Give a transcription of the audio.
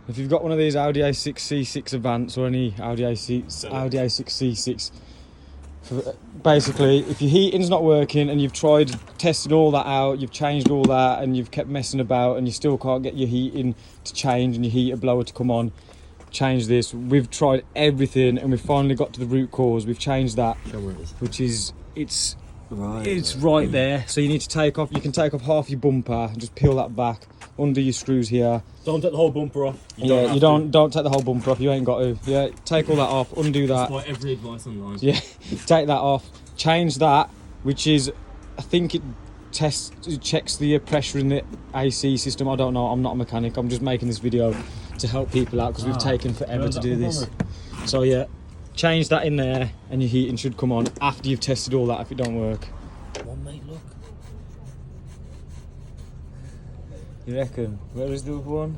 If you've got one of these Audi A6 C6 Advance or any Audi A6 C6, basically, if your heating's not working and you've tested all that out, you've changed all that, and you've kept messing about, and you still can't get your heating to change and your heater blower to come on, change this. We've tried everything, and we've finally got to the root cause. We've changed that, which is it's right there. So you need to take off. You can take off half your bumper and just peel that back. Undo your screws here. Don't take the whole bumper off. You don't take the whole bumper off. You ain't got to. Yeah, take all that off. Undo that. Despite every advice online. Yeah, take that off. Change that, which is, I think it checks the pressure in the AC system. I don't know. I'm not a mechanic. I'm just making this video to help people out because we've taken forever to do this. So yeah, change that in there, and your heating should come on after you've tested all that. If it don't work. One mate, look. You reckon? Where is the other one?